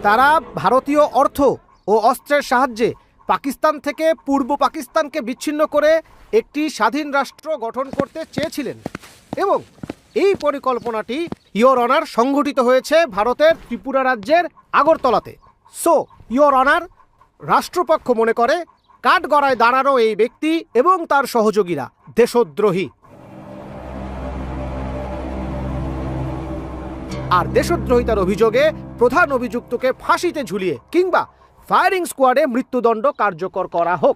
তারা ভারতীয় অর্থ ও অস্ত্রের সাহায্যে পাকিস্তান থেকে পূর্ব পাকিস্তানকে বিচ্ছিন্ন করে একটি স্বাধীন রাষ্ট্র গঠন করতে চেয়েছিলেন এবং এই পরিকল্পনাটি ইয়োর অনার সংঘটিত হয়েছে ভারতের ত্রিপুরা রাজ্যের আগরতলাতে। সো ইয়োর অনার, রাষ্ট্রপক্ষ মনে করে কাঠগড়ায় দাঁড়ানো এই ব্যক্তি এবং তার সহযোগীরা দেশদ্রোহী, আর দেশদ্রোহিতার অভিযোগে প্রধান অভিযুক্তকে ফাঁসিতে ঝুলিয়ে কিংবা ফায়ারিং স্কোয়াডে মৃত্যুদণ্ড কার্যকর করা হোক।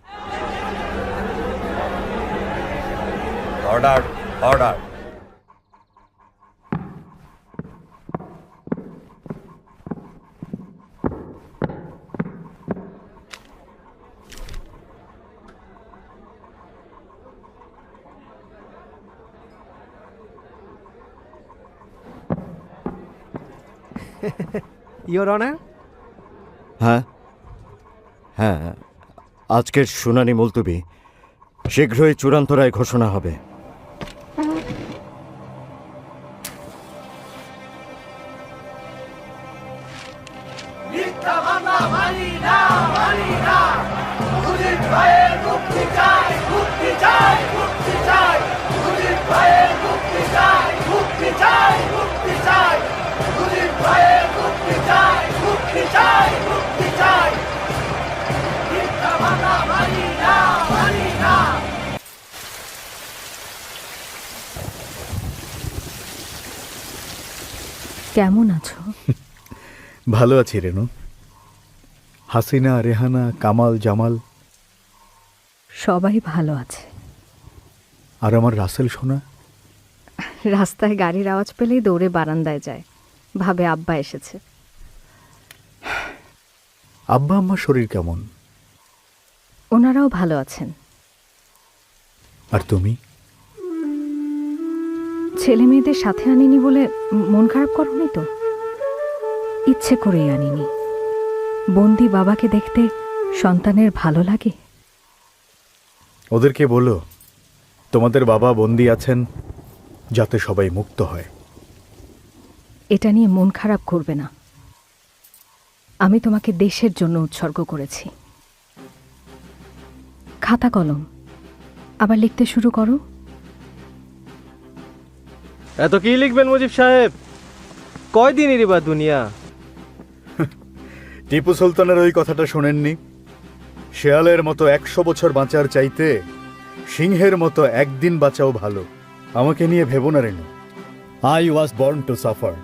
Order, order. Your honour. হ্যাঁ হ্যাঁ, আজকের শুনানি মুলতবি, শীঘ্রই চূড়ান্ত রায় ঘোষণা হবে। কেমন আছো? ভালো আছি রেনু। হাসিনা, রেহানা, কামাল, জামাল সবাই ভালো আছে। আর আমার রাসেল সোনা? রাস্তায় গাড়ির আওয়াজ পেলেই দৌড়ে বারান্দায় যায়, ভাবে আব্বা এসেছে। আব্বা আম্মার শরীর কেমন? ওনারাও ভালো আছেন। আর তুমি? ছেলে মেয়েদের সাথে আনিনি বলে মন খারাপ করোনি তো? ইচ্ছে করেই আনিনি। বন্দি বাবাকে দেখতে সন্তানের ভালো লাগে। ওদেরকে বলো তোমাদের বাবা বন্দি আছেন, যাতে সবাই মুক্ত হয়। এটা নিয়ে মন খারাপ করবে না। আমি তোমাকে দেশের জন্য উৎসর্গ করেছি। খাতা কলম আবার লিখতে শুরু করো। এত কি লিখবেন মুজিব সাহেব? কয়দিনেরই বা দুনিয়া। টিপু সুলতানের ওই কথাটা শোনেননি? শেয়ালের মতো 100 বছর বাঁচার চাইতে সিংহের মতো একদিন বাঁচাও ভালো। আমাকে নিয়ে ভেবো না Renu. I was born to suffer.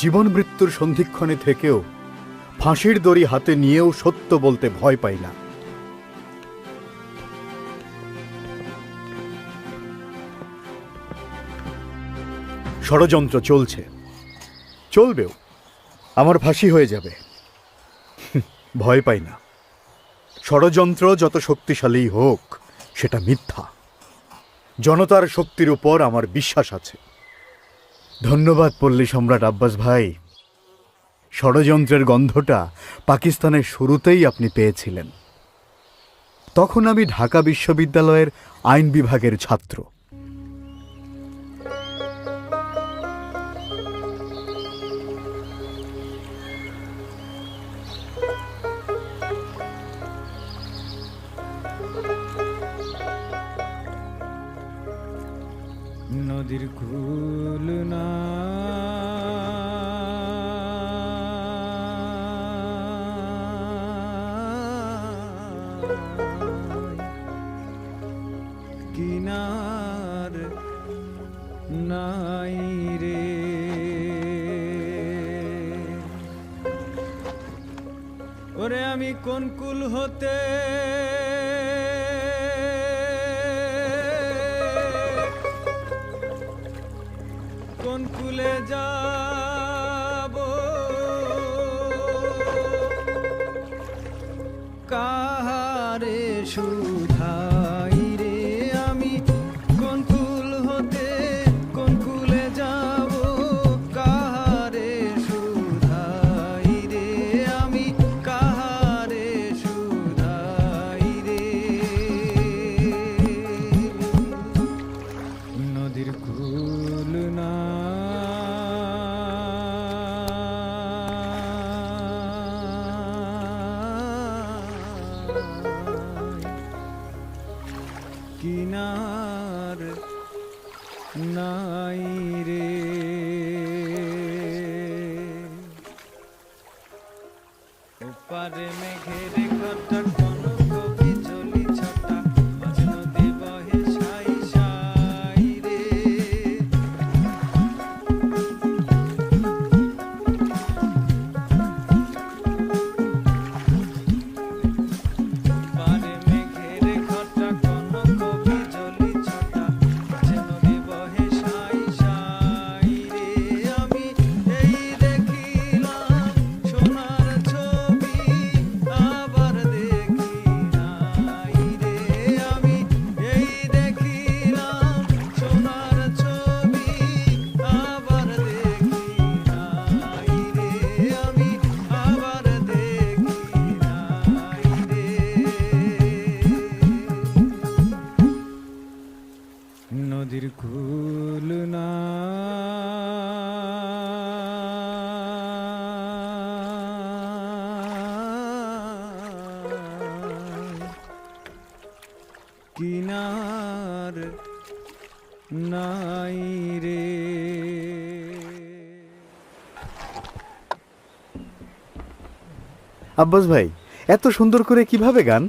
জীবন মৃত্যুর সন্ধিক্ষণে থেকেও ফাঁসির দড়ি হাতে নিয়েও সত্য বলতে ভয় পাই না। ষড়যন্ত্র চলছে, চলবেও। আমার ফাঁসি হয়ে যাবে, ভয় পাই না। ষড়যন্ত্র যত শক্তিশালী হোক, সেটা মিথ্যা। জনতার শক্তির উপর আমার বিশ্বাস আছে। ধন্যবাদ পল্লী সম্রাট আব্বাস ভাই। ষড়যন্ত্রের গন্ধটা পাকিস্তানের শুরুতেই আপনি পেয়েছিলেন। তখন আমি ঢাকা বিশ্ববিদ্যালয়ের আইন বিভাগের ছাত্র। নদীর কুল না কিনার নাই রে, ওরে আমি কোন কুল হতে কোন কুলে যাব, কাহারে সুধাই রে, আমি কোন কুল হতে কোন কুলে যাব, কাহারে সুধাই রে, আমি কাহারে সুধাই রে। নদীর কুল না পারে মেঘের ঘটা কোন কবি জলি ছটা মাঝ নদী বহে সাই সাই রে পারে মেঘের ঘটা কোন কবি জলি ছটা মাঝ নদী বহে সাই সাই রে আমি এই দেখিলাম সোনার ছবি আবার দেখি নাই রে আমি এই দেখিলাম সোনার ছবি আবার দেখি নাই রে আমি আবার দেখি নাই রে নদীর কুল না কিনার নাই রে আব্বাস ভাই এত সুন্দর করে কিভাবে গান?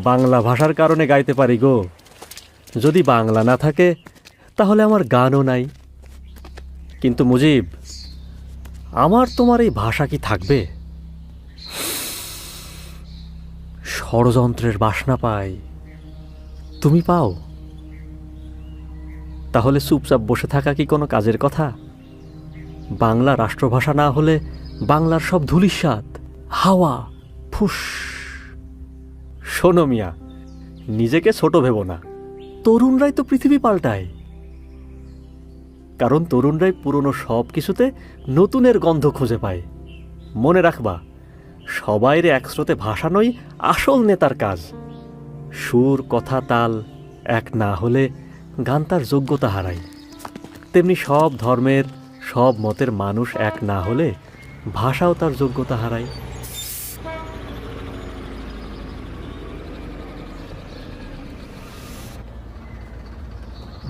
বাংলা ভাষার কারণে গাইতে পারি গো। যদি বাংলা না থাকে তাহলে আমার গানও নাই। কিন্তু মুজিব, আমার তোমার এই ভাষা কি থাকবে? ষড়যন্ত্রের বাসনা পাই, তুমি পাও? তাহলে চুপচাপ বসে থাকা কি কোনো কাজের কথা? বাংলা রাষ্ট্রভাষা না হলে বাংলার সব ধূলিসাৎ, হাওয়া, ফুস। শোনো মিয়া, নিজেকে ছোট ভেবো না। তরুণরাই তো পৃথিবী পাল্টায়, কারণ তরুণরাই পুরনো সব কিছুতে নতুনের গন্ধ খুঁজে পায়। মনে রাখবা, সবাইরে এক স্রোতে ভাসানোই আসল নেতার কাজ। সুর, কথা, তাল এক না হলে গান তার যোগ্যতা হারায়। তেমনি সব ধর্মের, সব মতের মানুষ এক না হলে ভাষাও তার যোগ্যতা হারায়।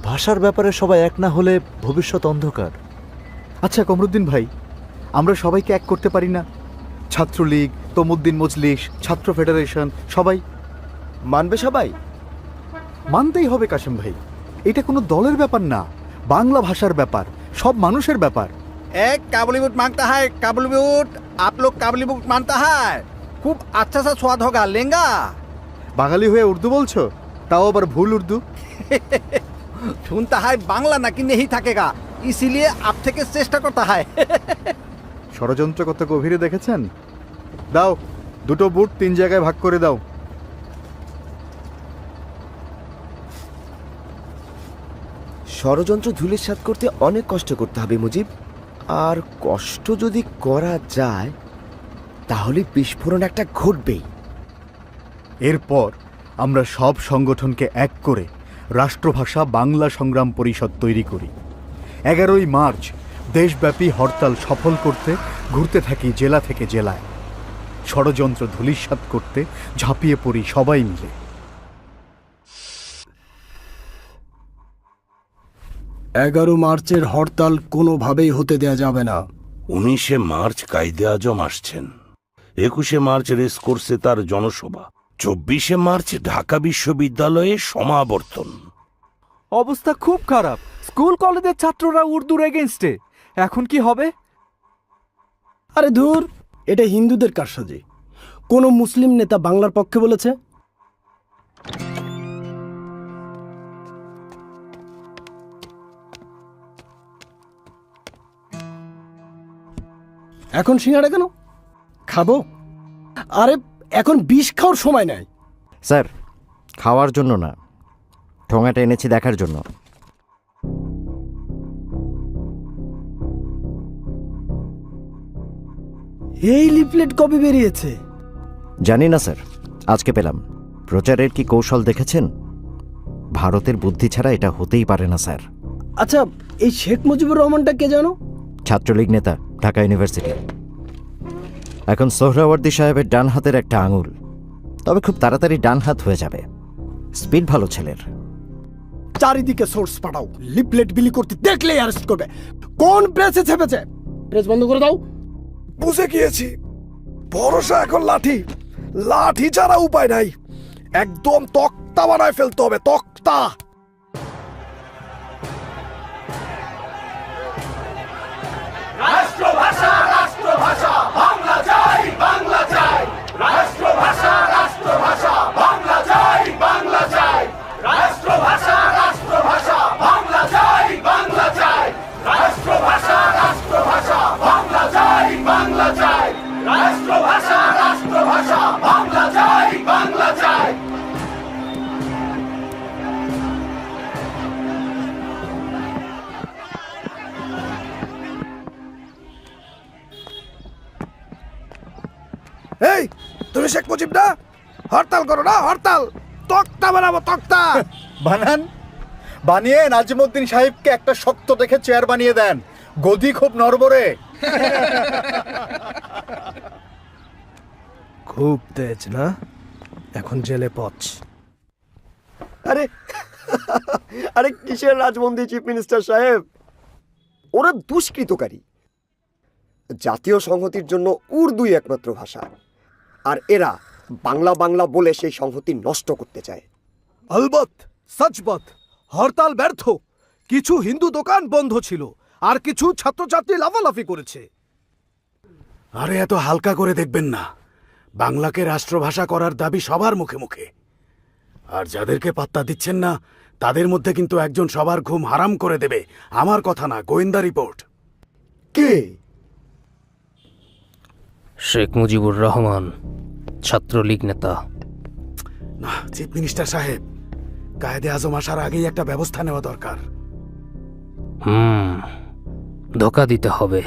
ভাষার ব্যাপারে সবাই এক না হলে ভবিষ্যৎ অন্ধকার। আচ্ছা কমরুদ্দিন ভাই, আমরা সবাইকে এক করতে পারি না? ছাত্রলীগ, তমুদ্দিন মজলিস, ছাত্র ফেডারেশন, সবাই মানবে সবাই? মানতেই হবে কাশেম ভাই। এটা কোনো দলের ব্যাপার না, বাংলা ভাষার ব্যাপার, সব মানুষের ব্যাপার। एक काबुली बुट मांगता है, काबुली बुट। आप लोग काबुली बुट मानता है? खूब अच्छा सा स्वाद होगा, लेंगा? বাঙালি হয়ে উর্দু বলছো, তাও আবার ভুল উর্দু। सुनता है बांग्ला ना कि नहीं थकेगा, इसीलिए आप থেকে চেষ্টা করতে হয়। ষড়যন্ত্র কত গভীরে দেখেছেন? দাও, দুটো বুট 3 জায়গায় ভাগ করে দাও। ষড়যন্ত্র ধূলিসাৎ করতে অনেক কষ্ট করতে হবে মুজিব। আর কষ্ট যদি করা যায় তাহলে বিস্ফোরণ একটা ঘটবেই। এরপর আমরা সব সংগঠনকে এক করে রাষ্ট্রভাষা বাংলা সংগ্রাম পরিষদ তৈরি করি। 11ই মার্চ দেশব্যাপী হরতাল সফল করতে ঘুরতে থাকি জেলা থেকে জেলায়। ষড়যন্ত্র ধূলিসাৎ করতে ঝাঁপিয়ে পড়ি সবাই মিলে। 11 মার্চের হরতাল কোনোভাবেই হতে দেয়া যাবে না। 19শে মার্চ কায়দে আজম আসছেন, 21শে মার্চ রেসকোর্সে তার জনসভা, 24শে মার্চ ঢাকা বিশ্ববিদ্যালয়ে সমাবর্তন। অবস্থা খুব খারাপ। স্কুল কলেজের ছাত্ররা উর্দুর এগেইনস্টে। এখন কি হবে? আরে ধুর, এটা হিন্দুদের কারসাজি। কোন মুসলিম নেতা বাংলার পক্ষে বলেছে? এখন সিঙ্গাড়া কেন খাবো? আরে এখন বিষ খাওয়ার সময় নাই। স্যার, খাওয়ার জন্য না, ঠোঙাটা এনেছি দেখার জন্য। এই লিফলেট কবে বেরিয়েছে? জানি না স্যার, আজকে পেলাম। প্রচারের কি কৌশল দেখেছেন? ভারতের বুদ্ধি ছাড়া এটা হতেই পারে না স্যার। আচ্ছা, এই শেখ মুজিবুর রহমানটা কে জানো? ছাত্রলীগ নেতা, ঢাকা ইউনিভার্সিটি। এখন সোহরাওয়ার্দী সাহেবের ডান হাতের একটা আঙুল, তবে খুব তাড়াতাড়ি ডান হাত হয়ে যাবে। স্পিড ভালো ছেলের। চারিদিকে সোর্স পাঠাও, লিফলেট বিলি করতে দেখলেই অ্যারেস্ট করবে। কোন প্রেসে ছেপেছে? প্রেস বন্ধ করে দাও। বুঝে গিয়েছি। ভরসা এখন লাঠি, লাঠি ছাড়া উপায় নাই। একদম তক্তা বানায় ফেলতে হবে, তক্তা। রাষ্ট্রভাষা রাষ্ট্রভাষা বাংলা চাই, বাংলা চাই। রাষ্ট্রভাষা রাষ্ট্রভাষা বাংলা চাই, বাংলা চাই। রাষ্ট্রভাষা রাষ্ট্রভাষা বাংলা চাই, বাংলা চাই। রাষ্ট্রভাষা রাষ্ট্রভাষা বাংলা চাই, বাংলা চাই। রাষ্ট্রভাষা রাষ্ট্রভাষা বাংলা চাই, বাংলা চাই। এই, তুমি শেখ মুজিব না? হরতাল করো না, হরতাল। তক্তা বানাবো, তক্তা। বানান, বানিয়ে নাজিমউদ্দিন সাহেবকে একটা শক্ত দেখে চেয়ার বানিয়ে দেন। গদি খুব নড়বড়ে। খুব তেজ না? এখন জেলে পচ। আরে আরে কিসের রাজবন্দি চিফ মিনিস্টার সাহেব? ওরা দুষ্কৃতকারী। জাতীয় সংহতির জন্য উর্দুই একমাত্র ভাষা, আর এরা বাংলা বাংলা বলে সেই সংহতি নষ্ট করতে চায়। আলবত, সচবত, হরতাল ব্যর্থ। কিছু হিন্দু দোকান বন্ধ ছিল, আর কিছু ছাত্রছাত্রী লাফালাফি করেছে। আরে এত হালকা করে দেখবেন না। বাংলাকে রাষ্ট্রভাষা করার দাবি সবার মুখে মুখে। আর যাদেরকে পাত্তা দিচ্ছেন না, তাদের মধ্যে কিন্তু একজন সবার ঘুম হারাম করে দেবে। আমার কথা না, গোয়েন্দা রিপোর্ট। কে? শেখ মুজিবুর রহমান, ছাত্রলীগ নেতা। না চিফ মিনিস্টার সাহেব, কায়েদে আজম আসার আগেই একটা ব্যবস্থা নেওয়া দরকার। ধোকা দিতে হবে।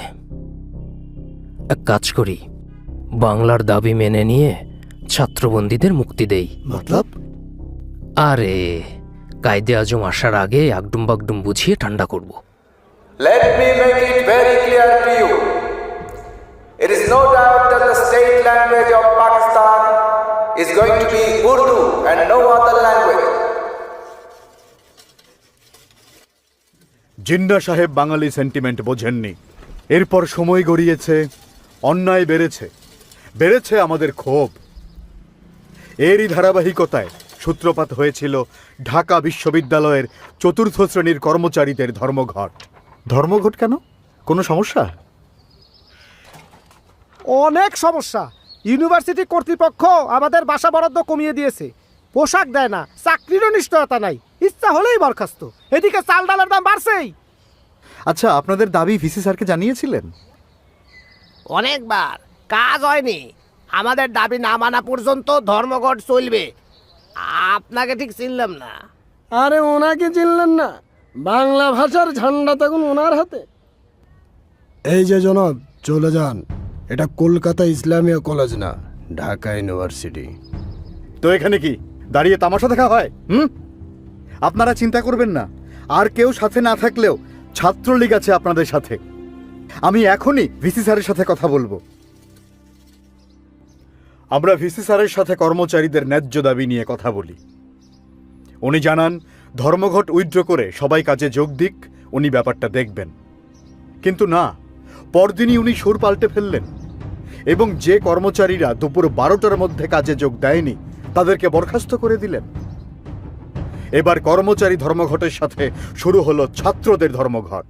এক কাজ করি, বাংলার দাবি মেনে নিয়ে ছাত্রবন্দীদের মুক্তি দেই। মতলব? আরে কায়েদে আজম আসার আগে আগডুম বাগডুম বুঝিয়ে ঠান্ডা করব। Let me make it very clear to you. It is no doubt that the state language of Pakistan is going to be Urdu and no other language. Jinnah সাহেব বাঙালি সেন্টিমেন্ট বোঝেননি। এরপর সময় গড়িয়েছে, অন্যায় বেড়েছে, বেড়েছে আমাদের ক্ষোভ। এরই ধারাবাহিকতায় সূত্রপাত হয়েছিল ঢাকা বিশ্ববিদ্যালয়ের চতুর্থ শ্রেণীর কর্মচারীদের ধর্মঘট। ধর্মঘট কেন? কোনো সমস্যা? অনেক সমস্যা। ইউনিভার্সিটি কর্তৃপক্ষ আমাদের বাসা বরাদ্দ কমিয়ে দিয়েছে, পোশাক দেয় না, চাকরিরও নিশ্চয়তা নাই, ইচ্ছা হলেই বরখাস্ত। এদিকে চাল ডালের দাম বাড়ছেই। আচ্ছা, আপনাদের দাবি ভিসি স্যারকে জানিয়েছিলেন? অনেকবার, কাজ হয়নি। আমাদের দাবি না মানা পর্যন্ত ধর্মঘট চলবে। আপনাকে ঠিক চিনলাম না। আরে ওনাকে চিনলেন না? বাংলা ভাষার ঝান্ডা তখন ওনার হাতে। এই যে জনাব, চলে যান। এটা কলকাতা ইসলামিয়া কলেজ না, ঢাকা ইউনিভার্সিটি। তো এখানে কি দাঁড়িয়ে তামাশা দেখা হয়? আপনারা চিন্তা করবেন না, আর কেউ সাথে না থাকলেও ছাত্রলীগ আছে আপনাদের সাথে। আমি এখনই ভিসি স্যারের সাথে কথা বলবো। আমরা ভিসি স্যারের সাথে কর্মচারীদের ন্যায্য দাবি নিয়ে কথা বলি। উনি জানান ধর্মঘট উইথড্র করে সবাই কাজে যোগ দিক, উনি ব্যাপারটা দেখবেন। কিন্তু না, পরদিনই উনি সুর পাল্টে ফেললেন এবং যে কর্মচারীরা দুপুর 12টার মধ্যে কাজে যোগ দেয়নি তাদেরকে বরখাস্ত করে দিলেন। এবার কর্মচারী ধর্মঘটের সাথে শুরু হলো ছাত্রদের ধর্মঘট।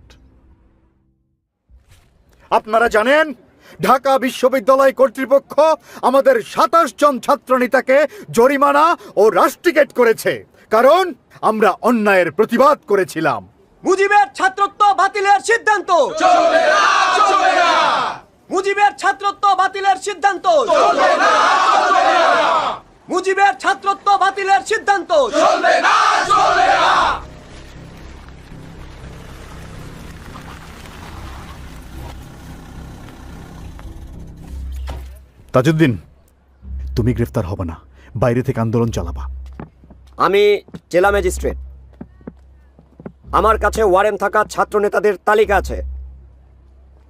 আপনারা জানেন ঢাকা বিশ্ববিদ্যালয় কর্তৃপক্ষ আমাদের 27 জন ছাত্রনেতাকে জরিমানা ও রাস্টিকেট করেছে, কারণ আমরা অন্যায়ের প্রতিবাদ করেছিলাম। মুজিবের ছাত্রত্ব বাতিলের সিদ্ধান্ত চলবে না, চলবে না। মুজিবের ছাত্রত্ব বাতিলের সিদ্ধান্ত চলবে না, চলবে না। মুজিবের ছাত্রত্ব বাতিলের সিদ্ধান্ত চলবে না, চলবে না। তাজউদ্দিন, তুমি গ্রেফতার হবে না, বাইরে থেকে আন্দোলন চালাবা। আমি জেলা ম্যাজিস্ট্রেট। আমার কাছে ওয়ারেন্ট থাকা ছাত্র নেতাদের তালিকা আছে।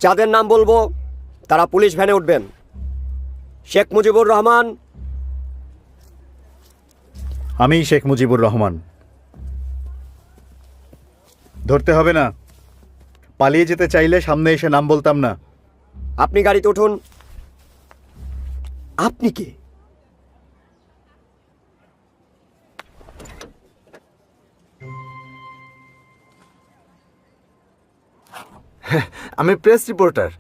যাদের নাম বলবো তারা পুলিশ ভ্যানে উঠবেন। শেখ মুজিবুর রহমান। আমি শেখ মুজিবুর রহমান। ধরতে হবে না, পালিয়ে যেতে চাইলে সামনে এসে নাম বলতাম না। আপনি গাড়িতে উঠুন। আপনি কে? আমি প্রেস রিপোর্টার।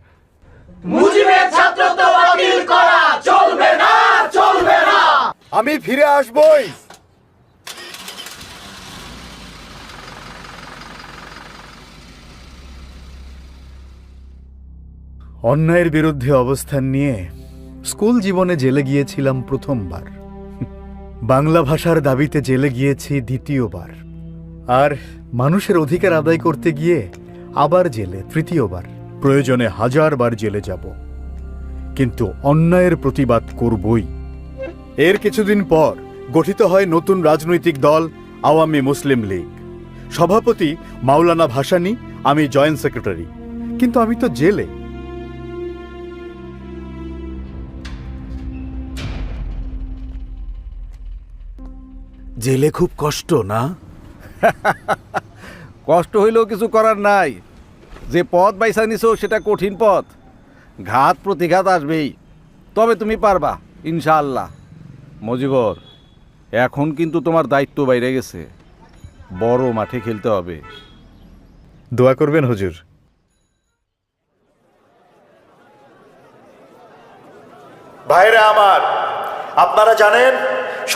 আমি ফিরে আসবই। অন্যায়ের বিরুদ্ধে অবস্থান নিয়ে স্কুল জীবনে জেলে গিয়েছিলাম প্রথমবার, বাংলা ভাষার দাবিতে জেলে গিয়েছি দ্বিতীয়বার, আর মানুষের অধিকার আদায় করতে গিয়ে আবার জেলে তৃতীয়বার। প্রয়োজনে 1000 বার জেলে যাব, কিন্তু অন্যায়ের প্রতিবাদ করবই। এর কিছুদিন পর গঠিত হয় নতুন রাজনৈতিক দল আওয়ামী মুসলিম লীগ। সভাপতি মাওলানা ভাসানী, আমি জয়েন্ট সেক্রেটারি। কিন্তু আমি তো জেলে। জেলে খুব কষ্ট না? কষ্ট হইলেও কিছু করার নাই। যে পথ বাইসা নিছো সেটা কঠিন পথ, ঘাত প্রতিঘাত আসবেই, তবে তুমি পারবা ইনশাআল্লাহ। মজিবর, এখন কিন্তু তোমার দায়িত্ব বাইরে গেছে, বড় মাঠে খেলতে হবে। দোয়া করবেন হুজুর। ভাইরা আমার, আপনারা জানেন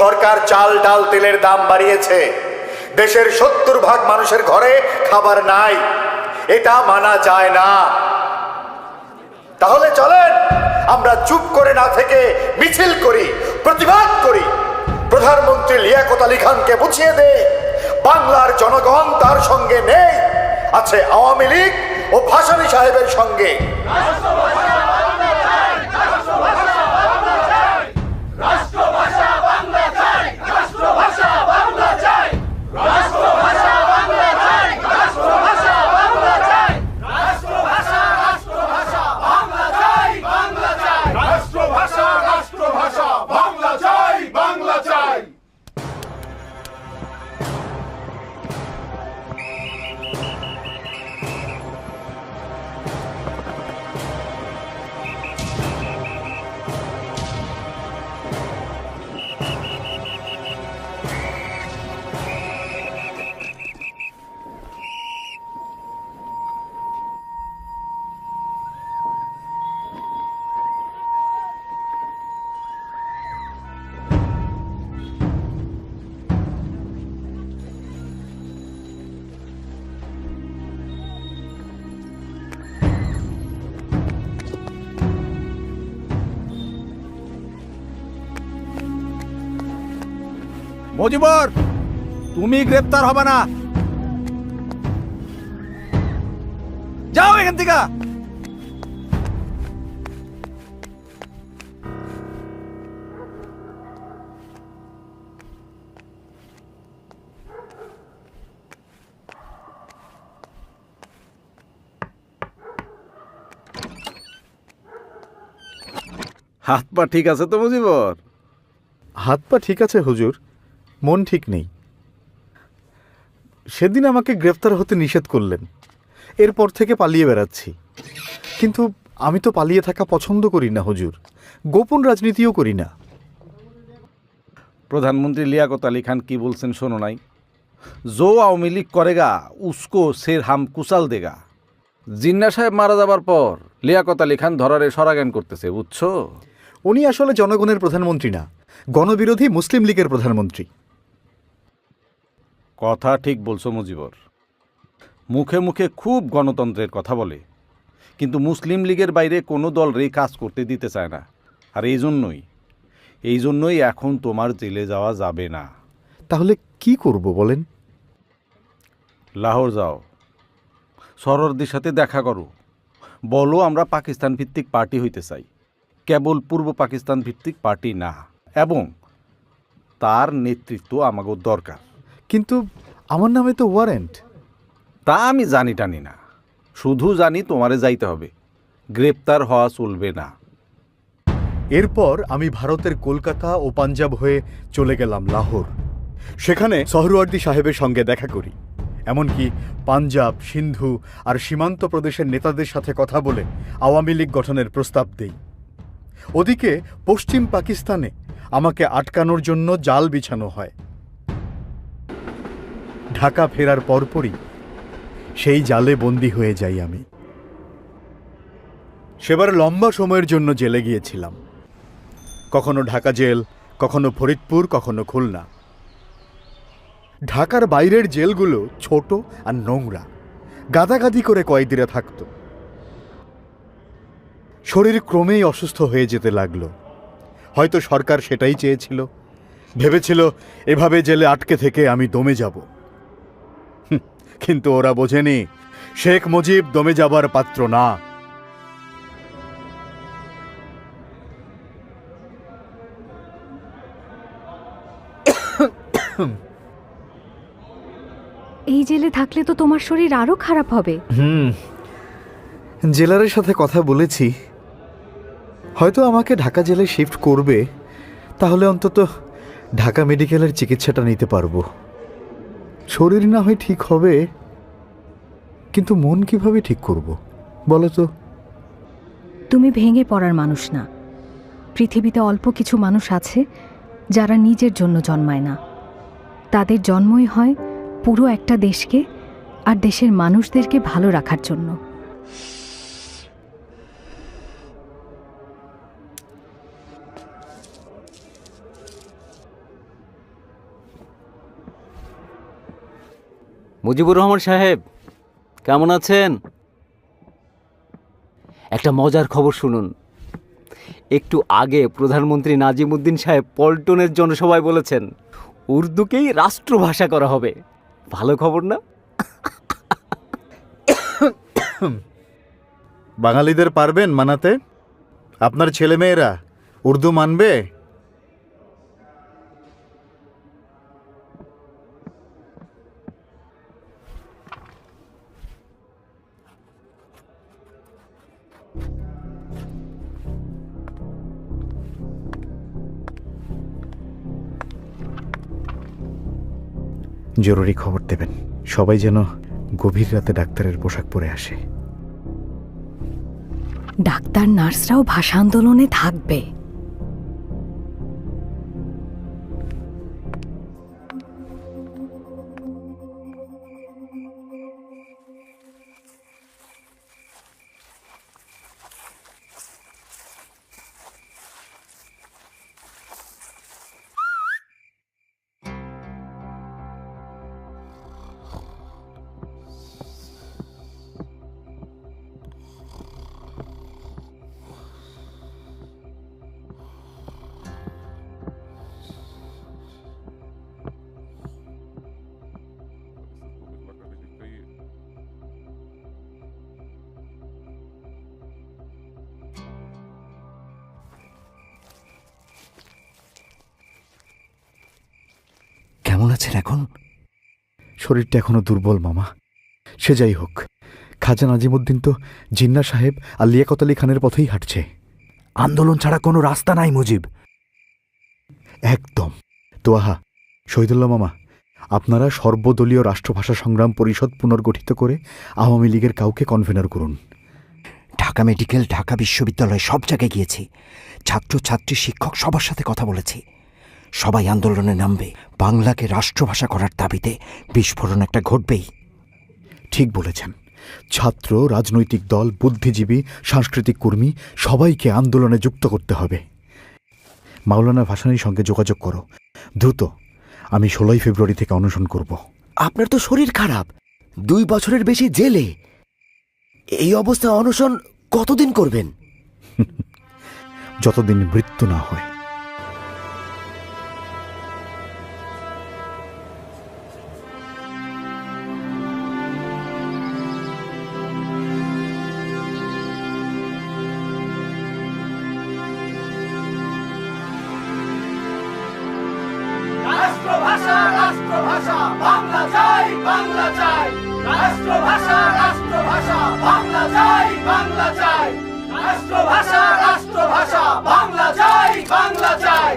সরকার চাল ডাল তেলের দাম বাড়িয়েছে। দেশের 70% মানুষের ঘরে খাবার নাই, এটা মানা যায় না। তাহলে চলেন আমরা চুপ করে না থেকে মিছিল করি, প্রতিবাদ করি। প্রধানমন্ত্রী লিয়াকত আলী খানকে বুঝিয়ে দে বাংলার জনগণ তার সঙ্গে নেই, আছে আওয়ামী লীগ ও ভাসানী সাহেবের সঙ্গে। মজিবর, তুমি গ্রেপ্তার হবে না, যাও এখান থেকে। হাত পা ঠিক আছে তো মজিবর? হাত পা ঠিক আছে হুজুর, মন ঠিক নেই। সেদিন আমাকে গ্রেফতার হতে নিষেধ করলেন, এরপর থেকে পালিয়ে বেড়াচ্ছি। কিন্তু আমি তো পালিয়ে থাকা পছন্দ করি না হুজুর, গোপন রাজনীতিও করি না। প্রধানমন্ত্রী লিয়াকত আলী খান কি বলছেন শোনো নাই? জো আওয়ামী লীগ করেগা উসকো সের হাম কুচাল দেগা। জিন্না সাহেব মারা যাবার পর লিয়াকত আলী খান ধরারে সরাগান করতেছে, বুঝছো? উনি আসলে জনগণের প্রধানমন্ত্রী না, গণবিরোধী মুসলিম লীগের প্রধানমন্ত্রী। কথা ঠিক বলছো মজিবর, মুখে মুখে খুব গণতন্ত্রের কথা বলে, কিন্তু মুসলিম লীগের বাইরে কোনো দলরেই কাজ করতে দিতে চায় না। আর এই জন্যই এখন তোমার জেলে যাওয়া যাবে না। তাহলে কি করব বলেন? লাহোর যাও, সরোয়ার্দির সাথে দেখা করো, বলো আমরা পাকিস্তান ভিত্তিক পার্টি হইতে চাই, কেবল পূর্ব পাকিস্তান ভিত্তিক পার্টি না, এবং তার নেতৃত্ব আমাকে দরকার। কিন্তু আমার নামে তো ওয়ারেন্ট। তা আমি জানি টানি না, শুধু জানি তোমারে যাইতে হবে, গ্রেপ্তার হওয়া চলবে না। এরপর আমি ভারতের কলকাতা ও পাঞ্জাব হয়ে চলে গেলাম লাহোর। সেখানে সোহরাওয়ার্দী সাহেবের সঙ্গে দেখা করি, এমনকি পাঞ্জাব, সিন্ধু আর সীমান্ত প্রদেশের নেতাদের সাথে কথা বলে আওয়ামী লীগ গঠনের প্রস্তাব দেই। ওদিকে পশ্চিম পাকিস্তানে আমাকে আটকানোর জন্য জাল বিছানো হয়। ঢাকা ফেরার পরপরই সেই জালে বন্দী হয়ে যাই আমি। সেবার লম্বা সময়ের জন্য জেলে গিয়েছিলাম, কখনো ঢাকা জেল, কখনো ফরিদপুর, কখনো খুলনা। ঢাকার বাইরের জেলগুলো ছোট আর নোংরা, গাদাগাদি করে কয়েদিরা থাকত। শরীর ক্রমেই অসুস্থ হয়ে যেতে লাগলো। হয়তো সরকার সেটাই চেয়েছিল, ভেবেছিল এভাবে জেলে আটকে থেকে আমি দমে যাব। কিন্তু ওরা বোঝেনি শেখ মুজিব দমে যাবার পাত্র না। এই জেলে থাকলে তো তোমার শরীর আরো খারাপ হবে। জেলারের সাথে কথা বলেছি, হয়তো আমাকে ঢাকা জেলে শিফট করবে, তাহলে অন্তত ঢাকা মেডিকেলের চিকিৎসাটা নিতে পারবো। শরীর না হয় ঠিক হবে, কিন্তু মন কিভাবে ঠিক করব বলো তো? তুমি ভেঙে পড়ার মানুষ না। পৃথিবীতে অল্প কিছু মানুষ আছে যারা নিজের জন্য জন্মায় না, তাদের জন্মই হয় পুরো একটা দেশকে আর দেশের মানুষদেরকে ভালো রাখার জন্য। মুজিবুর রহমান সাহেব, কেমন আছেন? একটা মজার খবর শুনুন। একটু আগে প্রধানমন্ত্রী নাজিমউদ্দিন সাহেব পল্টনের জনসভায় বলেছেন উর্দুকেই রাষ্ট্রভাষা করা হবে। ভালো খবর না? বাঙালিদের পারবেন মানাতে? আপনার ছেলেমেয়েরা উর্দু মানবে? জরুরি খবর দেবেন, সবাই যেন গভীর রাতে ডাক্তারের পোশাক পরে আসে। ডাক্তার নার্সরাও ভাষা আন্দোলনে থাকবে। কেমন আছেন এখন? শরীরটা এখনো দুর্বল মামা। সে যাই হোক, খাজা নাজিমউদ্দিন তো জিন্না সাহেব আর লিয়াকত আলী খানের পথেই হাঁটছে। আন্দোলন ছাড়া কোনো রাস্তা নাই মুজিব। একদম। তোয়াহা, শহীদুল্লাহ মামা, আপনারা সর্বদলীয় রাষ্ট্রভাষা সংগ্রাম পরিষদ পুনর্গঠিত করে আওয়ামী লীগের কাউকে কনভেনার করুন। ঢাকা মেডিকেল, ঢাকা বিশ্ববিদ্যালয় সব জায়গায় গিয়েছি। ছাত্র ছাত্রী শিক্ষক সবার সাথে কথা বলেছি। সবাই আন্দোলনে নামবে। বাংলাকে রাষ্ট্রভাষা করার দাবিতে বিস্ফোরণ একটা ঘটবেই। ঠিক বলেছেন। ছাত্র, রাজনৈতিক দল, বুদ্ধিজীবী, সাংস্কৃতিক কর্মী সবাইকে আন্দোলনে যুক্ত করতে হবে। মাওলানা ভাসানীর সঙ্গে যোগাযোগ করো দ্রুত। আমি 16 ফেব্রুয়ারি থেকে অনশন করব। আপনার তো শরীর খারাপ, 2 বছরের বেশি জেলে। এই অবস্থায় অনশন কতদিন করবেন? যতদিন মৃত্যু না হয়। রাষ্ট্রভাষা রাষ্ট্রভাষা বাংলা চাই, বাংলা চাই। রাষ্ট্রভাষা রাষ্ট্রভাষা বাংলা চাই, বাংলা চাই। রাষ্ট্রভাষা রাষ্ট্রভাষা বাংলা চাই, বাংলা চাই।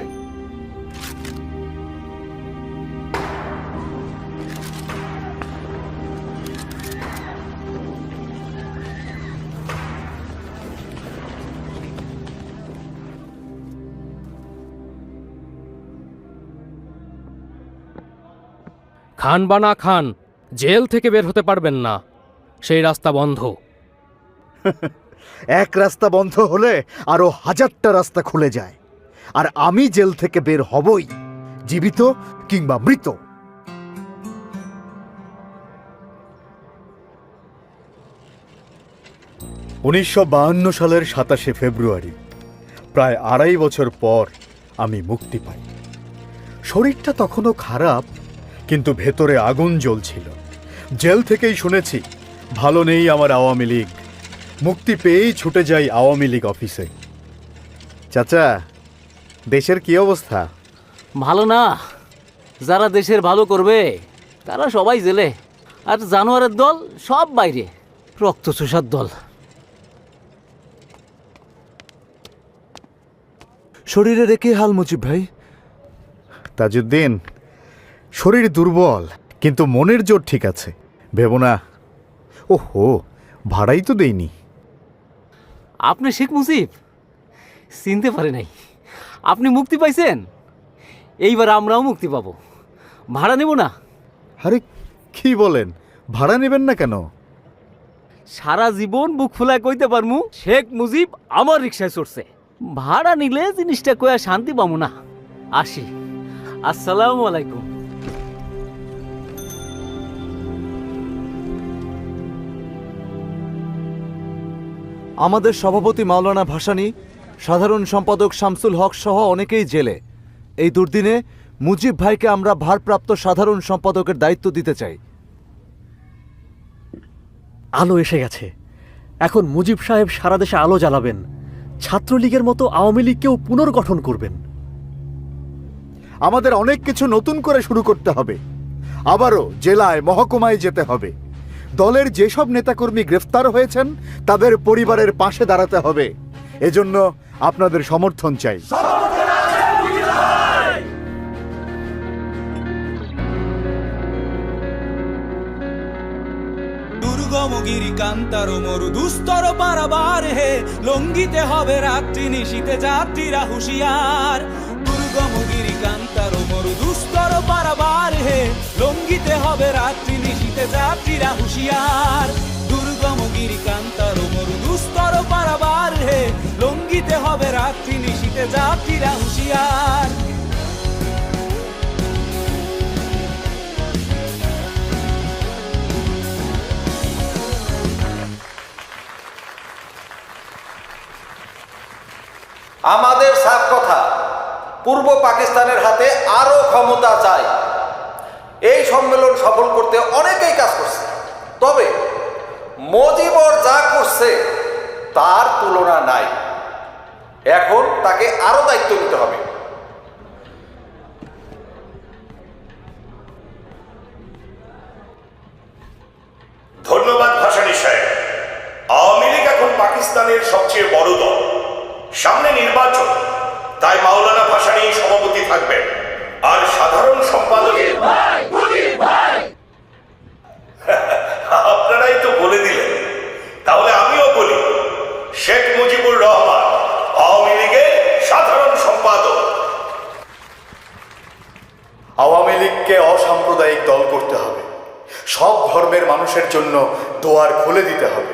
খান বা না খান, জেল থেকে বের হতে পারবেন না, সেই রাস্তা বন্ধ। এক রাস্তা বন্ধ হলে আরো হাজারটা রাস্তা খুলে যায়, আর আমি জেল থেকে বের হবই, জীবিত কিংবা মৃত। উনিশশো সালের 27শে ফেব্রুয়ারি, প্রায় 2.5 বছর পর আমি মুক্তি পাই। শরীরটা তখনও খারাপ, কিন্তু ভেতরে আগুন জ্বলছিল। জেল থেকেই শুনেছি ভালো নেই আমার আওয়ামী লীগ। মুক্তি পেয়েই ছুটে যাই আওয়ামী লীগ অফিসে। চাচা, দেশের কি অবস্থা? ভালো না। যারা দেশের ভালো করবে তারা সবাই জেলে, আর জানোয়ারের দল সব বাইরে, রক্তচোষার দল। শরীরের কি হাল মুজিব ভাই? তাজউদ্দিন, শরীর দুর্বল, কিন্তু মনের জোর ঠিক আছে। ভেবো না। ওহো, ভাড়াই তো দেইনি। আপনি শেখ মুজিব? চিনতে পারে নাই। আপনি মুক্তি পাইছেন, এইবার আমরাও মুক্তি পাবো। ভাড়া নেব না। আরে কি বলেন, ভাড়া নেবেন না কেন? সারা জীবন বুক ফুলায় কইতে পারমু শেখ মুজিব আমার রিক্সায় চড়ছে। ভাড়া নিলে জিনিসটা কয়া শান্তি পাবো না। আসি, আসসালামু আলাইকুম। আমাদের সভাপতি মাওলানা ভাসানী, সাধারণ সম্পাদক শামসুল হক সহ অনেকেই জেলে। এই দুর্দিনে মুজিব ভাইকে আমরা ভারপ্রাপ্ত সাধারণ সম্পাদকের দায়িত্ব দিতে চাই। আলো এসে গেছে। এখন মুজিব সাহেব সারা দেশে আলো জ্বালাবেন, ছাত্রলীগের মতো আওয়ামী লীগকেও পুনর্গঠন করবেন। আমাদের অনেক কিছু নতুন করে শুরু করতে হবে। আবারও জেলায়, মহকুমায় যেতে হবে। দলের যেসব নেতাকর্মী গ্রেফতার হয়েছেন তাদের পরিবারের পাশে দাঁড়াতে হবে। এজন্য আপনাদের সমর্থন চাই। দুর্গমগিরি কান্তার মরু দুস্তর পারাবার হে, লঙ্ঘিতে হবে রাত্রি নিশীতে যাত্রীরা হুঁশিয়ার। দুর্গমগিরি কান্তার মরু দুস্তর পারাবার হে, লঙ্ঘিতে হবে রাত্রি নিশীতে যাত্রীরা হুঁশিয়ার। দুর্গমগিরি কান্তার মরু দুস্তর পারাবার হে, লঙ্ঘিতে হবে রাত্রি নিশীতে যাত্রীরা হুঁশিয়ার। আমাদের সাফ কথা, পূর্ব পাকিস্তানের হাতে আরো ক্ষমতা চাই। এই সম্মেলন সফল করতে অনেকেই কাজ করছে, তবে মুজিবর যা করছে তার তুলনা নাই। এখন তাকে আরো দায়িত্ব নিতে হবে। ধন্যবাদ ভাসানী সাহেব। আওয়ামী লীগ এখন পাকিস্তানের সবচেয়ে বড় দল। সামনে নির্বাচন, তাই মাওলানা ভাসানী সভাপতি থাকবেন, আর সাধারণ সম্পাদকের আপনারাই তো বলে দিলেন, তাহলে আমিও বলি, শেখ মুজিবুর রহমান আওয়ামী লীগের সাধারণ সম্পাদক। আওয়ামী লীগকে অসাম্প্রদায়িক দল করতে হবে। সব ধর্মের মানুষের জন্য দোয়ার খুলে দিতে হবে।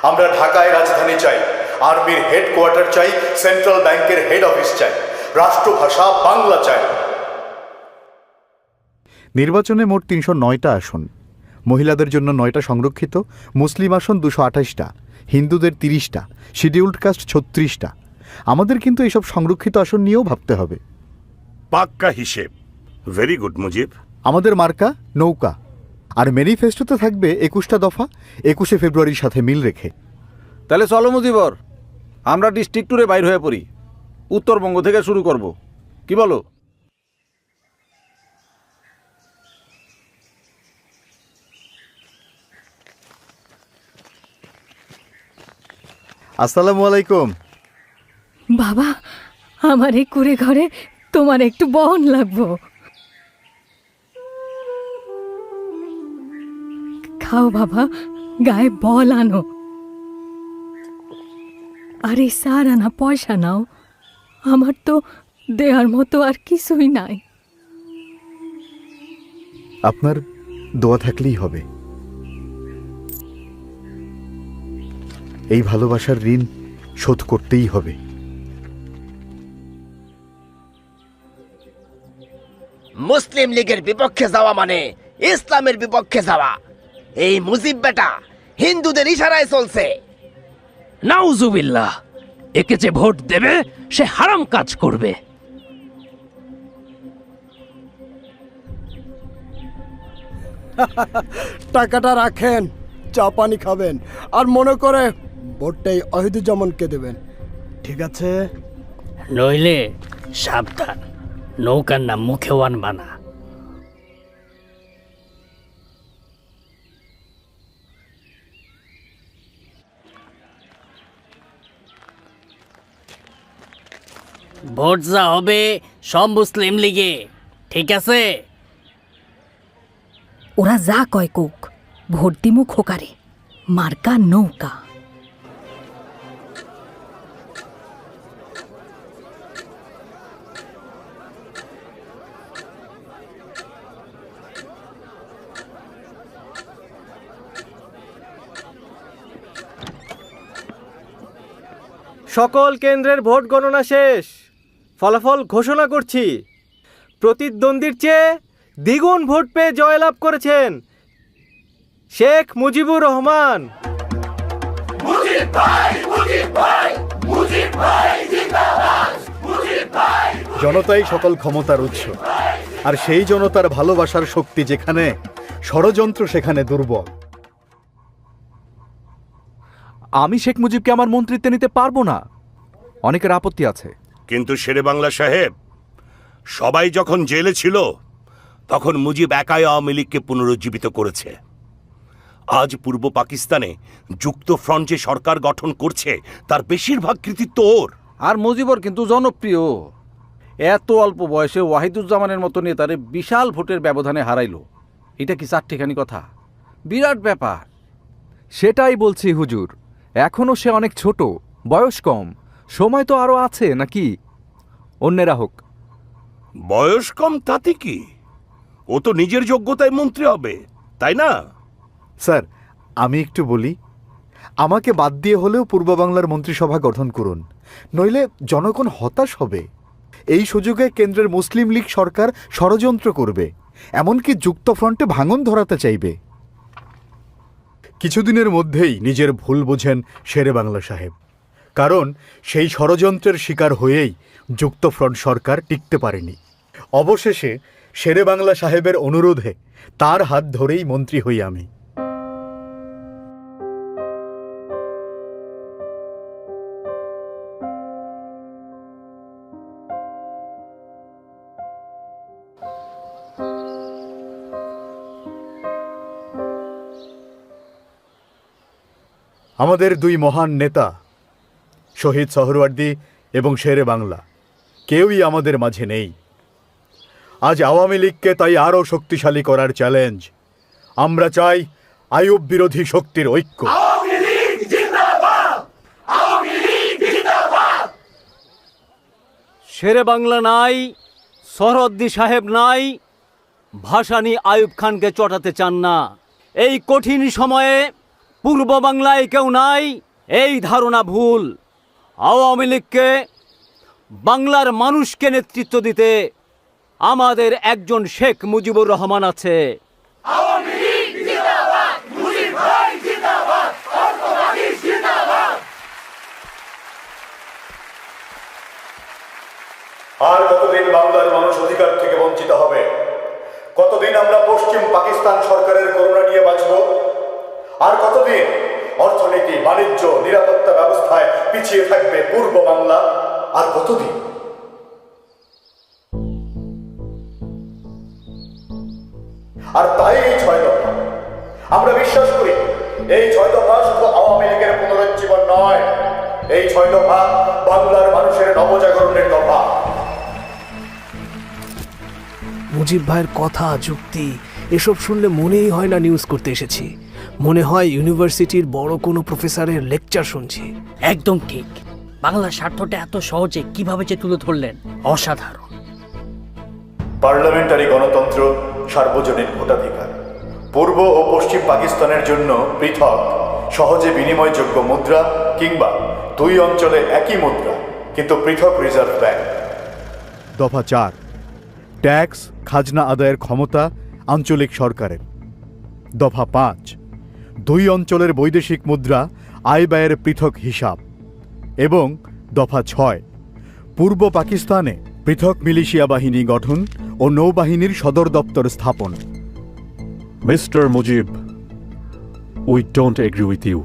আমরা ঢাকায় রাজধানী চাই, আর্মির হেডকোয়ার্টার চাই, সেন্ট্রাল ব্যাংকের হেড অফিস চাই, রাষ্ট্রভাষা বাংলা চাই। নির্বাচনে মোট 309টা আসন। মহিলাদের জন্য 9টা সংরক্ষিত, মুসলিম আসন 228টা, হিন্দুদের 30টা, শিডিউল্ড কাস্ট 36টা। আমাদের কিন্তু এইসব সংরক্ষিত আসন নিয়েও ভাবতে হবে। পাক্কা হিসেব। Very good Mujib. আমাদের মার্কা নৌকা, আর ম্যানিফেস্টোতে থাকবে 21টা দফা, 21শে ফেব্রুয়ারির সাথে মিল রেখে। তাহলে চলো মুজিবর, আমরা ডিস্ট্রিক্ট ট্যুরে বাইর হয়ে পড়ি। উত্তরবঙ্গ থেকে শুরু করব, কি বলো? আসসালামু আলাইকুম। বাবা, আমার এই কুড়ে ঘরে তোমার একটু বহন লাগবো। খাও বাবা, গায়ে বল আনো। আরে সার আনা পয়সা নাও, আমার তো দেওয়ার মতো আর কিছুই নাই। আপনার দোয়া থাকলেই হবে। এই ভালোবাসার ঋণ শোধ করতেই হবে। মুসলিম লীগের বিপক্ষে যাওয়া মানে ইসলামের বিপক্ষে যাওয়া। এই মুজিব বেটা হিন্দুদের ইশারায় চলছে। নাউজুবিল্লাহ, একে যে ভোট দেবে সে হারাম কাজ করবে। টাকাটা রাখেন, চা পানি খাবেন, আর মনে করে ভোটটাই অহিদুজ্জামানকে দেবেন, ঠিক আছে? নইলে সাবধান, নৌকার নাম মুখেও আনবা না। ভোট যা হবে সব মুসলিম লীগে, ঠিক আছে? ওরা যা কয় কোক, ভোট দিমু খোকারে, মার্কা নৌকা। সকল কেন্দ্রের ভোট গণনা শেষ। ফলাফল ঘোষণা করছি। প্রতিদ্বন্দ্বীর চেয়ে দ্বিগুণ ভোট পেয়ে জয়লাভ করেছেন শেখ মুজিবুর রহমান। জনতাই সকল ক্ষমতার উৎস, আর সেই জনতার ভালোবাসার শক্তি যেখানে, ষড়যন্ত্র সেখানে দুর্বল। আমি শেখ মুজিবকে আমার মন্ত্রিত্বে নিতে পারবো না, অনেকের আপত্তি আছে। কিন্তু শেরেবাংলা সাহেব, সবাই যখন জেলে ছিল তখন মুজিব একাই আওয়ামী লীগকে পুনরুজ্জীবিত করেছে। আজ পূর্ব পাকিস্তানে যুক্ত ফ্রন্ট যে সরকার গঠন করছে তার বেশিরভাগ কৃতিত্ব ওর। আর মুজিবর কিন্তু জনপ্রিয়। এত অল্প বয়সে ওয়াহিদুজ্জামানের মতো নেতারে বিশাল ভোটের ব্যবধানে হারাইল, এটা কি চারটিখানি কথা? বিরাট ব্যাপার। সেটাই বলছি হুজুর, এখনো সে অনেক ছোট, বয়স কম, সময় তো আরো আছে নাকি? অন্যেরা হোক। বয়স কম তাতে কি, ও তো নিজের যোগ্যতায় মন্ত্রী হবে, তাই না? স্যার, আমি একটু বলি, আমাকে বাদ দিয়ে হলেও পূর্ব বাংলার মন্ত্রিসভা গঠন করুন, নইলে জনগণ হতাশ হবে। এই সুযোগে কেন্দ্রের মুসলিম লীগ সরকার ষড়যন্ত্র করবে, এমনকি যুক্ত ফ্রন্টে ভাঙন ধরাতে চাইবে। কিছুদিনের মধ্যেই নিজের ভুল বোঝেন শেরেবাংলা সাহেব, কারণ সেই ষড়যন্ত্রের শিকার হয়েই যুক্ত ফ্রন্ট সরকার টিকতে পারেনি। অবশেষে শেরেবাংলা সাহেবের অনুরোধে তার হাত ধরেই মন্ত্রী হই আমি। আমাদের দুই মহান নেতা শহীদ সোহরাওয়ার্দী এবং শেরে বাংলা কেউই আমাদের মাঝে নেই। আজ আওয়ামী লীগকে তাই আরও শক্তিশালী করার চ্যালেঞ্জ। আমরা চাই আইয়ুব বিরোধী শক্তির ঐক্য। শেরে বাংলা নাই, সোহরাওয়ার্দী সাহেব নাই, ভাসানী আইয়ুব খানকে চটাতে চান না। এই কঠিন সময়ে পূর্ব বাংলায় কেউ নাই, এই ধারণা ভুল। আওয়ামী লীগকে, বাংলার মানুষকে নেতৃত্ব দিতে আমাদের একজন শেখ মুজিবুর রহমান আছে। আর কতদিন বাংলার মানুষ অধিকার থেকে বঞ্চিত হবে? কতদিন আমরা পশ্চিম পাকিস্তান সরকারের করুণা নিয়ে বাঁচব? আর কতদিন অর্থনীতি, বাণিজ্য, নিরাপত্তা ব্যবস্থায় পিছিয়ে থাকবে পূর্ব বাংলা? আর কতদিন? আর তাই এই 6 দফা, আমরা বিশ্বাস করি এই 6 দফা শুধু আওয়ামী লীগের পুনরুজ্জীবন নয়, এই 6 দফা বাংলার মানুষের নবজাগরণের দফা। মুজিব ভাইয়ের কথা, যুক্তি এসব শুনলে মনেই হয় না নিউজ করতে এসেছি, মনে হয় ইউনিভার্সিটির বড় কোনো প্রফেসরের লেকচার শুনছি। একদম ঠিক। বাংলার স্বার্থটা এত সহজে কিভাবে যে তুলে ধরলেন, অসাধারণ। পার্লামেন্টারি গণতন্ত্র সার্বজনীন ভোটাধিকার, পূর্ব ও পশ্চিম পাকিস্তানের জন্য পৃথক সহজে বিনিময়যোগ্য মুদ্রা কিংবা দুই অঞ্চলে একই মুদ্রা কিন্তু পৃথক রিজার্ভ ব্যাংক। দফা 4, ট্যাক্স খাজনা আদায়ের ক্ষমতা আঞ্চলিক সরকারের। দফা 5, দুই অঞ্চলের বৈদেশিক মুদ্রা আয় ব্যয়ের পৃথক হিসাব। এবং দফা 6, পূর্ব পাকিস্তানে পৃথক মিলিশিয়া বাহিনী গঠন ও নৌবাহিনীর সদর দপ্তর স্থাপন। Mr. Mujib, we don't agree with you.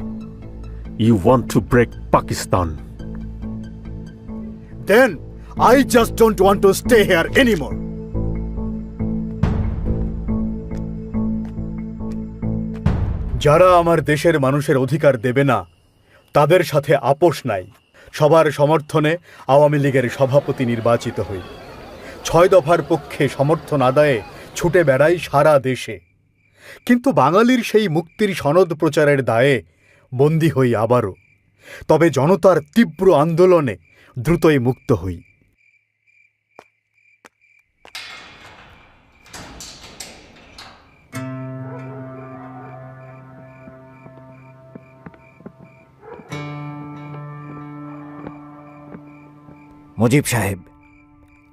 You want to break Pakistan. Then I just don't want to stay here anymore. যারা আমার দেশের মানুষের অধিকার দেবে না তাদের সাথে আপোষ নাই। সবার সমর্থনে আওয়ামী লীগের সভাপতি নির্বাচিত হই। 6 দফার পক্ষে সমর্থন আদায়ে ছুটে বেড়াই সারা দেশে, কিন্তু বাঙালির সেই মুক্তির সনদ প্রচারের দায়ে বন্দী হই আবারও। তবে জনতার তীব্র আন্দোলনে দ্রুতই মুক্ত হই। মুজিব সাহেব,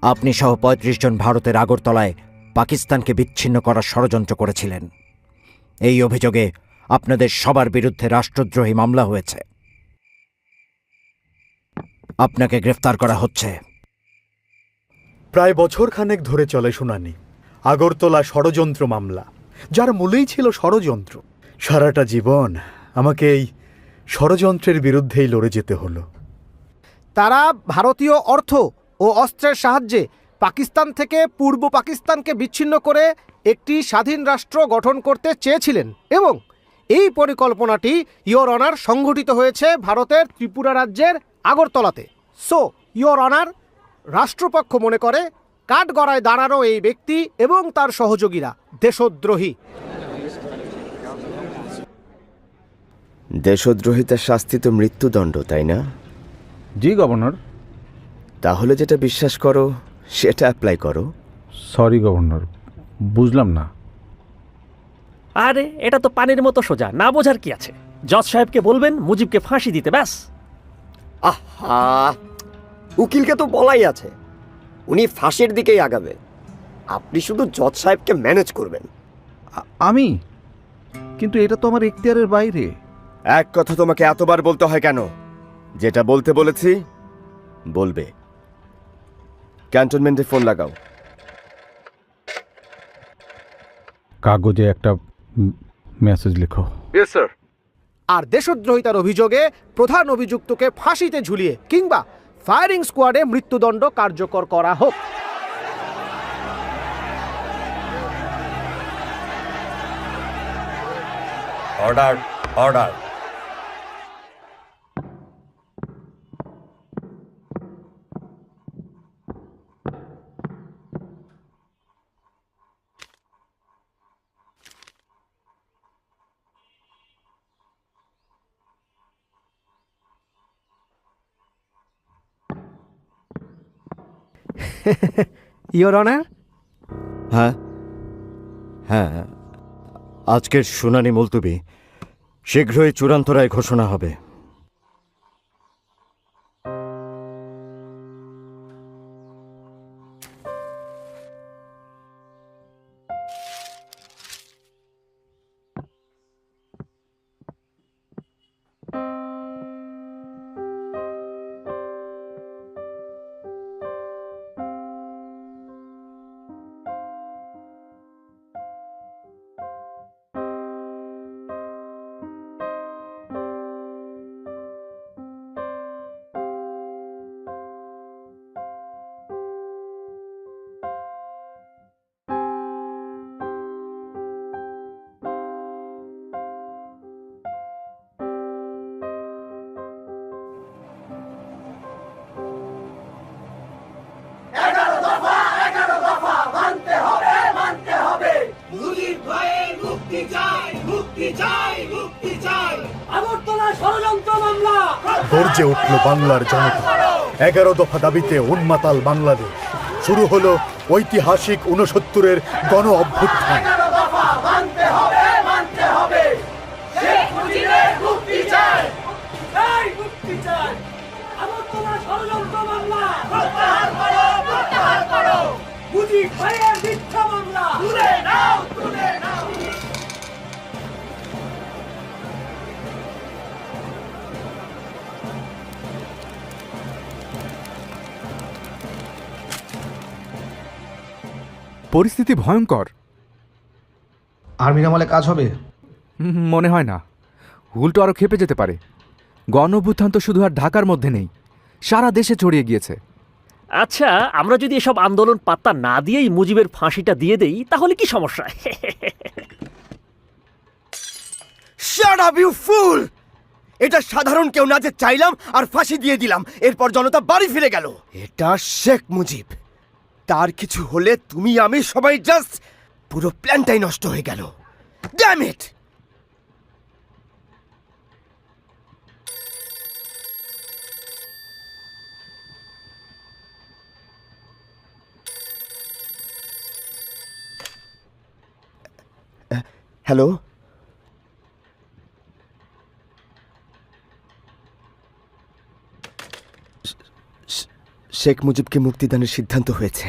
আপনি সহ ৩৫ জন ভারতের আগরতলায় পাকিস্তানকে বিচ্ছিন্ন করার ষড়যন্ত্র করেছিলেন। এই অভিযোগে আপনাদের সবার বিরুদ্ধে রাষ্ট্রদ্রোহী মামলা হয়েছে। আপনাকে গ্রেফতার করা হচ্ছে। প্রায় বছরখানেক ধরে চলে শুনানি আগরতলা ষড়যন্ত্র মামলা, যার মূলেই ছিল ষড়যন্ত্র। সারাটা জীবন আমাকে এই ষড়যন্ত্রের বিরুদ্ধেই লড়ে যেতে হলো। তারা ভারতীয় অর্থ ও অস্ত্রের সাহায্যে পাকিস্তান থেকে পূর্ব পাকিস্তানকে বিচ্ছিন্ন করে একটি স্বাধীন রাষ্ট্র গঠন করতে চেয়েছিলেন এবং এই পরিকল্পনাটি ইয়োর অনার সংঘটিত হয়েছে ভারতের ত্রিপুরা রাজ্যের আগরতলাতে। সো ইয়োর অনার, রাষ্ট্রপক্ষ মনে করে কাঠগড়ায় দাঁড়ানো এই ব্যক্তি এবং তার সহযোগীরা দেশদ্রোহী। দেশদ্রোহিতার শাস্তি তো মৃত্যুদণ্ড, তাই না? জি গভর্নর। তাহলে যেটা বিশ্বাস করো সেটা অ্যাপ্লাই করো। সরি গভর্নর, বুঝলাম না। আরে এটা তো পানির মতো সোজা, না বোঝার কি আছে? জজ সাহেবকে বলবেন মুজিবকে ফাঁসি দিতে, ব্যাস। আহা, উকিলকে তো বলাই আছে উনি ফাঁসির দিকেই আগাবে। আপনি শুধু জজ সাহেবকে ম্যানেজ করবেন। আমি? কিন্তু এটা তো আমার এখতিয়ারের বাইরে। এক কথা তোমাকে এতবার বলতে হয় কেন? যেটা বলতে বলেছি বলবে। ক্যান্টনমেন্টে ফোন লাগাও। কাগজে একটা মেসেজ লিখো। Yes sir. আর দেশদ্রোহিতার অভিযোগে প্রধান অভিযুক্তকে ফাঁসিতে ঝুলিয়ে কিংবা ফায়ারিং স্কোয়াডে মৃত্যুদণ্ড কার্যকর করা হোক। Order, order. Your honour. হ্যাঁ হ্যাঁ, আজকের শুনানি মুলতবি। শীঘ্রই চূড়ান্ত রায় ঘোষণা হবে। গর্জে উঠল বাংলার জনতা। 11 দফা দাবিতে উন্মাতাল বাংলাদেশ। শুরু হলো ঐতিহাসিক 69-এর গণ অভ্যুত্থান। পরিস্থিতি ভয়ঙ্কর। আর্মির আমলে কাজ হবে? মনে হয় না, উল্টো আরও খেপে যেতে পারে। গণ অভ্যুত্থান তো শুধু আর ঢাকার মধ্যে নেই, সারা দেশে ছড়িয়ে গিয়েছে। আচ্ছা, আমরা যদি এসব আন্দোলন পাত্তা না দিয়েই মুজিবের ফাঁসিটা দিয়ে দেই তাহলে কি সমস্যা? শাট আপ ইউ ফুল! এটা সাধারণ কেউ না যে চাইলাম আর ফাঁসি দিয়ে দিলাম, এরপর জনতা বাড়ি ফিরে গেল। এটা শেখ মুজিব। তার কিছু হলে তুমি আমি সবাই জাস্ট পুরো প্ল্যানটাই নষ্ট হয়ে গেল। Damn it! হ্যালো, শেখ মুজিবকে মুক্তিদানের সিদ্ধান্ত হয়েছে।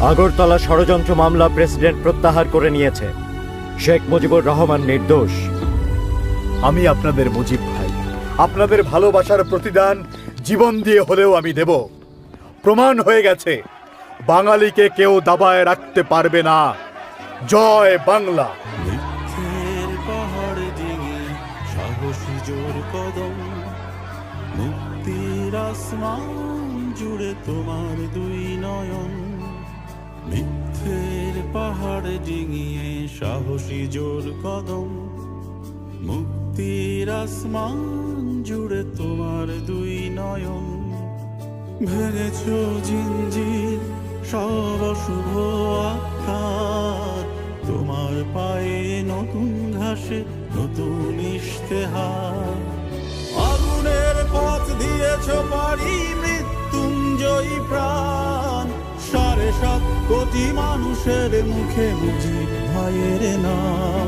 আগরতলা ষড়যন্ত্র মামলা প্রেসিডেন্ট প্রত্যাহার করে নিয়েছে। শেখ মুজিবুর রহমান নির্দোষ। আমি আপনাদের মুজিব ভাই, আপনাদের ভালোবাসার প্রতিদান জীবন দিয়ে হলেও আমি দেব। প্রমাণ হয়ে গেছে, বাঙালিকে কেউ দাবায় রাখতে পারবে না। জয় বাংলা। পাহাড় ডিঙে সাহসী জোর কদম, মুক্তির আসমান জুড়ে তোমার দুই নয়ন। মিথ্যের পাহাড় ডিঙিয়ে সাহসী জোর কদম, মুক্তির আসমান জুড়ে তোমার দুই নয়ন। ভেঙেছ জিঞ্জির সব অশুভ আখ্যান, তোমার পায়ে নতুন ঘাসে নতুন ইশতেহার। আগুনের পথ দিয়েছ পারি মৃত্যুঞ্জয়ী প্রাণ, 7.5 কোটি মানুষের মুখে মুজিব ভাইয়ের নাম।